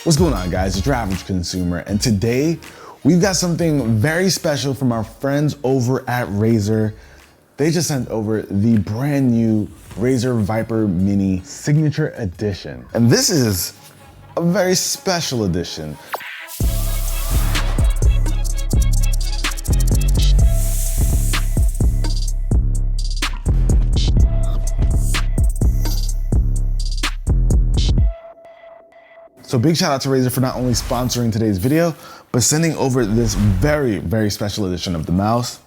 What's going on, guys? It's UrAvgConsumer, and today we've got something very special from our friends over at Razer. They just sent over the brand new Razer Viper Mini Signature Edition. And this is a very special edition. So big shout out to Razer for not only sponsoring today's video, but sending over this very, very special edition of the mouse.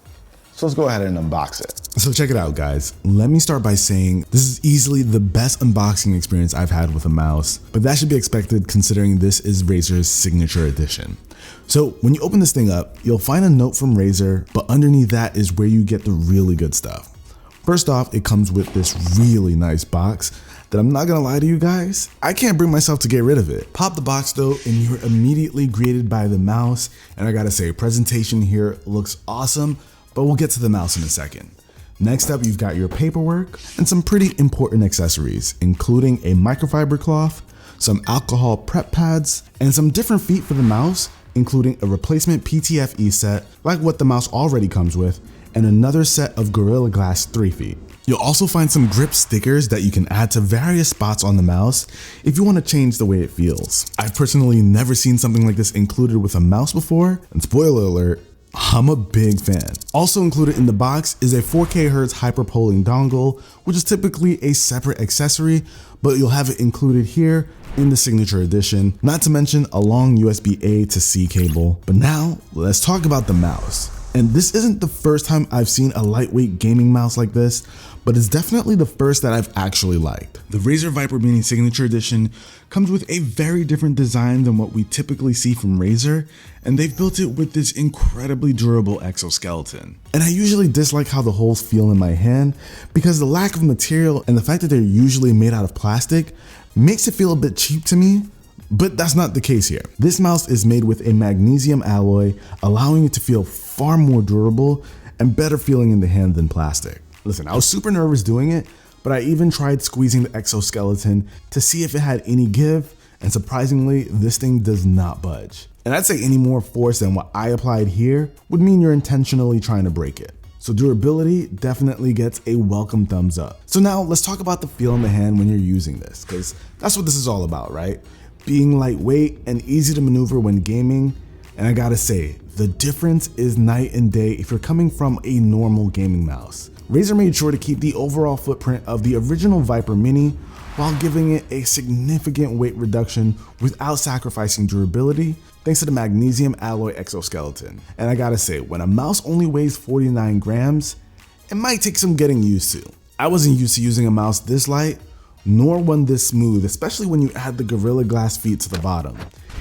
So let's go ahead and unbox it. So check it out, guys. Let me start by saying this is easily the best unboxing experience I've had with a mouse, but that should be expected considering this is Razer's signature edition. So when you open this thing up, you'll find a note from Razer, but underneath that is where you get the really good stuff. First off, it comes with this really nice box that I'm not gonna lie to you guys, I can't bring myself to get rid of it. Pop the box though, and you're immediately greeted by the mouse. And I gotta say, presentation here looks awesome, but we'll get to the mouse in a second. Next up, you've got your paperwork and some pretty important accessories, including a microfiber cloth, some alcohol prep pads, and some different feet for the mouse, including a replacement PTFE set, like what the mouse already comes with, and another set of Gorilla Glass 3 feet. You'll also find some grip stickers that you can add to various spots on the mouse if you want to change the way it feels. I've personally never seen something like this included with a mouse before, and spoiler alert, I'm a big fan. Also included in the box is a 4K Hz hyperpolling dongle, which is typically a separate accessory, but you'll have it included here in the signature edition, not to mention a long USB-A to C cable. But now let's talk about the mouse. And this isn't the first time I've seen a lightweight gaming mouse like this, but it's definitely the first that I've actually liked. The Razer Viper Mini Signature Edition comes with a very different design than what we typically see from Razer, and they've built it with this incredibly durable exoskeleton. And I usually dislike how the holes feel in my hand because the lack of material and the fact that they're usually made out of plastic makes it feel a bit cheap to me. But that's not the case here. This mouse is made with a magnesium alloy, allowing it to feel far more durable and better feeling in the hand than plastic. Listen, I was super nervous doing it, but I even tried squeezing the exoskeleton to see if it had any give, and surprisingly, this thing does not budge. And I'd say any more force than what I applied here would mean you're intentionally trying to break it. So durability definitely gets a welcome thumbs up. So now let's talk about the feel in the hand when you're using this, because that's what this is all about, right? Being lightweight and easy to maneuver when gaming. And I gotta say, the difference is night and day if you're coming from a normal gaming mouse. Razer made sure to keep the overall footprint of the original Viper Mini while giving it a significant weight reduction without sacrificing durability thanks to the magnesium alloy exoskeleton. And I gotta say, when a mouse only weighs 49 grams, it might take some getting used to. I wasn't used to using a mouse this light, nor one this smooth, especially when you add the Gorilla Glass feet to the bottom.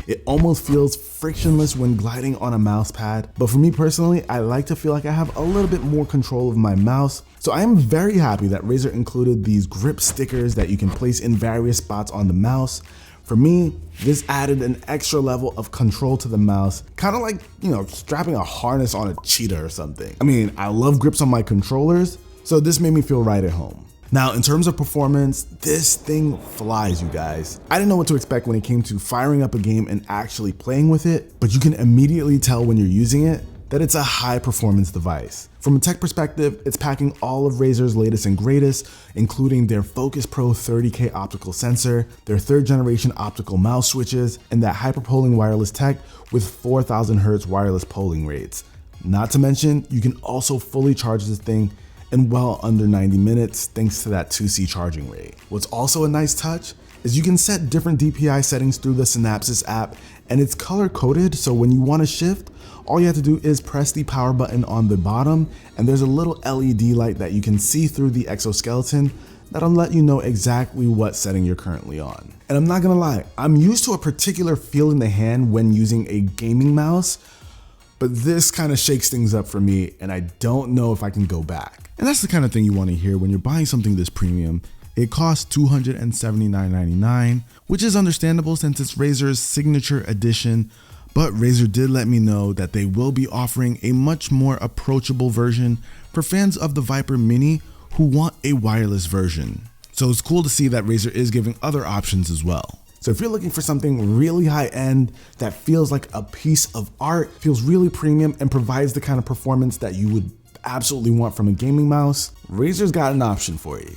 It almost feels frictionless when gliding on a mouse pad, but for me personally, I like to feel like I have a little bit more control of my mouse. So I am very happy that Razer included these grip stickers that you can place in various spots on the mouse. For me, this added an extra level of control to the mouse, kind of like, strapping a harness on a cheetah or something. I mean, I love grips on my controllers, so this made me feel right at home. Now, in terms of performance, this thing flies, you guys. I didn't know what to expect when it came to firing up a game and actually playing with it, but you can immediately tell when you're using it that it's a high performance device. From a tech perspective, it's packing all of Razer's latest and greatest, including their Focus Pro 30K optical sensor, their 3rd generation optical mouse switches, and that hyperpolling wireless tech with 4000 Hz wireless polling rates. Not to mention, you can also fully charge this thing in well under 90 minutes thanks to that 2C charging rate. What's also a nice touch is you can set different DPI settings through the Synapsys app, and it's color coded, so when you want to shift, all you have to do is press the power button on the bottom, and there's a little LED light that you can see through the exoskeleton that'll let you know exactly what setting you're currently on. And I'm not gonna lie, I'm used to a particular feel in the hand when using a gaming mouse, but this kind of shakes things up for me, and I don't know if I can go back. And that's the kind of thing you want to hear when you're buying something this premium. It costs $279.99, which is understandable since it's Razer's signature edition, but Razer did let me know that they will be offering a much more approachable version for fans of the Viper Mini who want a wireless version. So it's cool to see that Razer is giving other options as well. So if you're looking for something really high end that feels like a piece of art, feels really premium, and provides the kind of performance that you would absolutely want from a gaming mouse, Razer's got an option for you.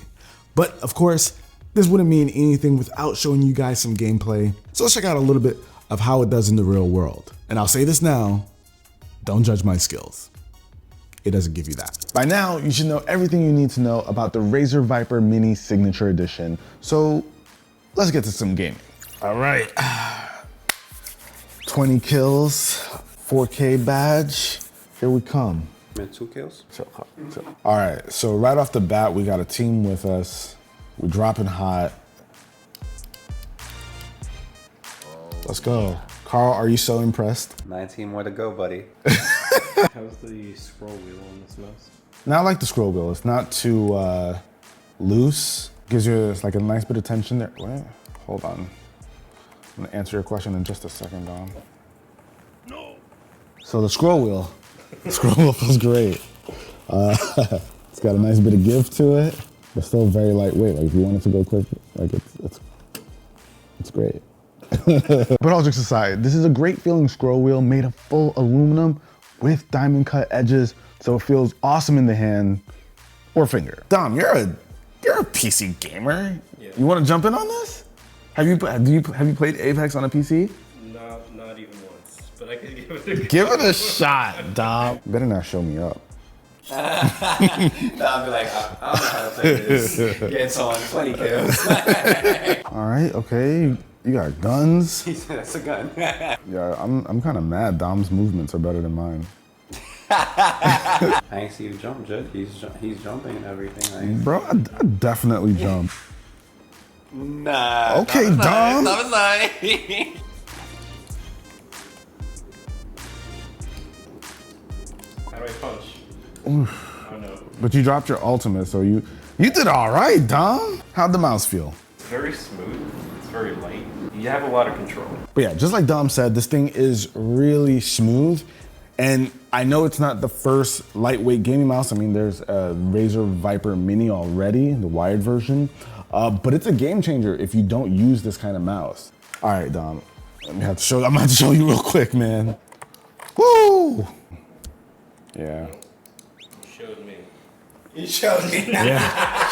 But of course, this wouldn't mean anything without showing you guys some gameplay. So let's check out a little bit of how it does in the real world. And I'll say this now, don't judge my skills. It doesn't give you that. By now, you should know everything you need to know about the Razer Viper Mini Signature Edition. So let's get to some gaming. All right, 20 kills, 4K badge, here we come. 2 kills? All right, so right off the bat, we got a team with us. We're dropping hot. Let's go. Carl, are you so impressed? 19 more to go, buddy. How's the scroll wheel on this mouse? Now I like the scroll wheel. It's not too loose. Gives you like a nice bit of tension there. Wait, hold on. I'm gonna answer your question in just a second, Dom. No. So the scroll wheel feels great. It's got a nice bit of give to it, but still very lightweight. Like if you want it to go quick, like it's great. But all jokes aside, this is a great feeling scroll wheel made of full aluminum with diamond cut edges, so it feels awesome in the hand or finger. Dom, you're a PC gamer. Yeah. You want to jump in on this? Have you played Apex on a PC? Not even once, but I could give it a go. Give it a shot, Dom. Better not show me up. I'll be like, I don't know how to play this. Get someone 20 kills. All right, okay. You got guns. He said that's a gun. Yeah, I'm kind of mad. Dom's movements are better than mine. I ain't see you jump, Jed. He's jumping and everything. Bro, I definitely jump. Nah. Okay, Dom. That was nice. How do I punch? Oof. Oh no. But you dropped your ultimate, so you did all right, Dom. How'd the mouse feel? It's very smooth. It's very light. You have a lot of control. But yeah, just like Dom said, this thing is really smooth. And I know it's not the first lightweight gaming mouse. I mean, there's a Razer Viper Mini already, the wired version. But it's a game changer if you don't use this kind of mouse. All right, Dom, I'm gonna have to show you real quick, man. Woo! Yeah. Showed me. He showed me. Yeah.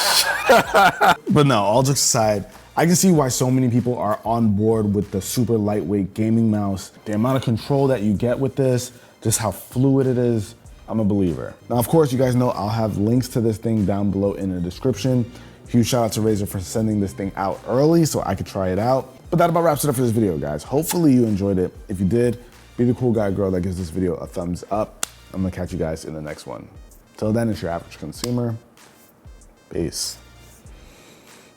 But no, all jokes aside, I can see why so many people are on board with the super lightweight gaming mouse. The amount of control that you get with this, just how fluid it is, I'm a believer. Now, of course, you guys know I'll have links to this thing down below in the description. Huge shout out to Razer for sending this thing out early so I could try it out. But that about wraps it up for this video, guys. Hopefully you enjoyed it. If you did, be the cool guy or girl that gives this video a thumbs up. I'm gonna catch you guys in the next one. Till then, it's your average consumer. Peace.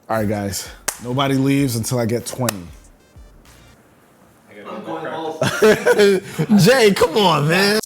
All right, guys. Nobody leaves until I get 20. I gotta go practice. Jay, come on, man.